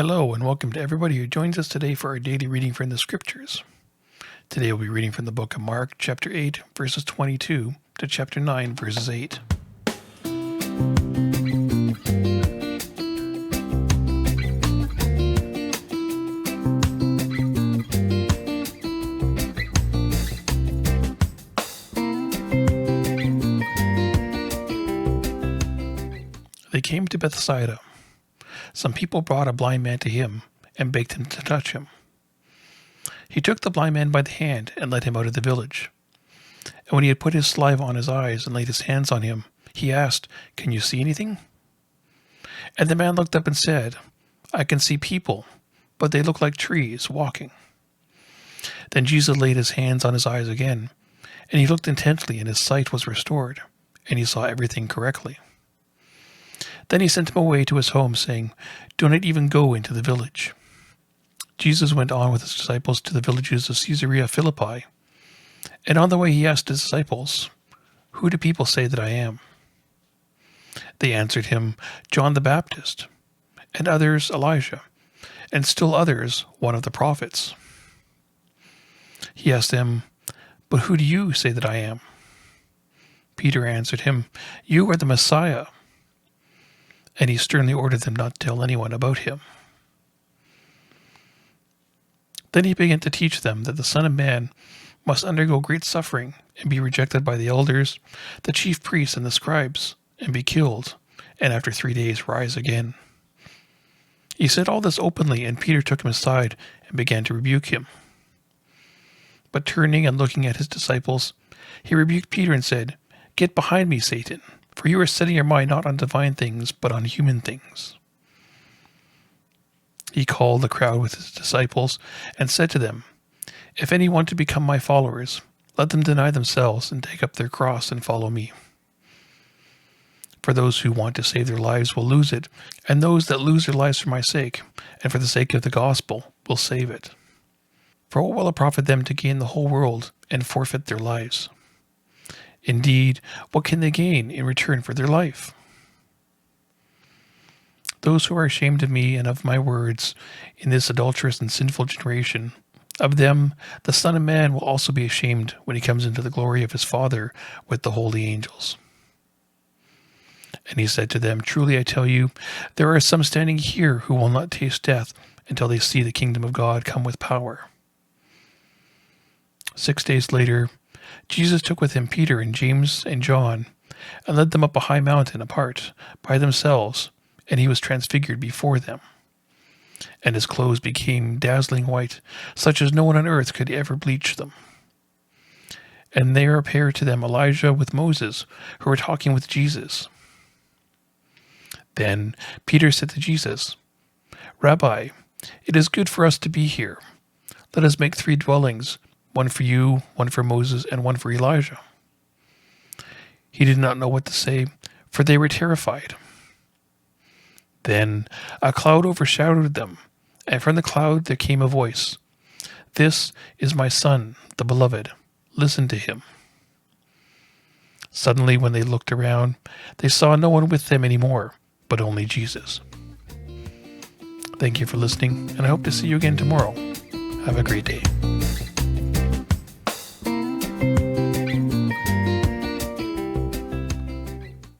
Hello and welcome to everybody who joins us today for our daily reading from the scriptures. Today we'll be reading from the book of Mark, chapter 8, verses 22 to chapter 9, verses 8. They came to Bethsaida. Some people brought a blind man to him and begged him to touch him. He took the blind man by the hand and led him out of the village. And when he had put his saliva on his eyes and laid his hands on him, he asked, "Can you see anything?" And the man looked up and said, "I can see people, but they look like trees walking." Then Jesus laid his hands on his eyes again, and he looked intently, and his sight was restored, and he saw everything correctly. Then he sent him away to his home, saying, "Do not even go into the village." Jesus went on with his disciples to the villages of Caesarea Philippi. And on the way he asked his disciples, "Who do people say that I am?" They answered him, "John the Baptist, and others Elijah, and still others one of the prophets." He asked them, "But who do you say that I am?" Peter answered him, "You are the Messiah." And he sternly ordered them not to tell anyone about him. Then he began to teach them that the Son of Man must undergo great suffering and be rejected by the elders, the chief priests, and the scribes, and be killed, and after 3 days rise again. He said all this openly, and Peter took him aside and began to rebuke him. But turning and looking at his disciples, he rebuked Peter and said, "Get behind me, Satan, for you are setting your mind not on divine things, but on human things." He called the crowd with his disciples and said to them, "If any want to become my followers, let them deny themselves and take up their cross and follow me. For those who want to save their lives will lose it, and those that lose their lives for my sake, and for the sake of the gospel, will save it. For what will it profit them to gain the whole world and forfeit their lives? Indeed, what can they gain in return for their life? Those who are ashamed of me and of my words in this adulterous and sinful generation, of them the Son of Man will also be ashamed when he comes into the glory of his Father with the holy angels." And he said to them, "Truly I tell you, there are some standing here who will not taste death until they see the kingdom of God come with power." 6 days later, Jesus took with him Peter and James and John and led them up a high mountain apart by themselves, and he was transfigured before them. And his clothes became dazzling white, such as no one on earth could ever bleach them. And there appeared to them Elijah with Moses, who were talking with Jesus. Then Peter said to Jesus, "Rabbi, it is good for us to be here. Let us make 3 dwellings, one for you, one for Moses, and one for Elijah." He did not know what to say, for they were terrified. Then a cloud overshadowed them, and from the cloud there came a voice, "This is my Son, the Beloved. Listen to him." Suddenly, when they looked around, they saw no one with them anymore, but only Jesus. Thank you for listening, and I hope to see you again tomorrow. Have a great day.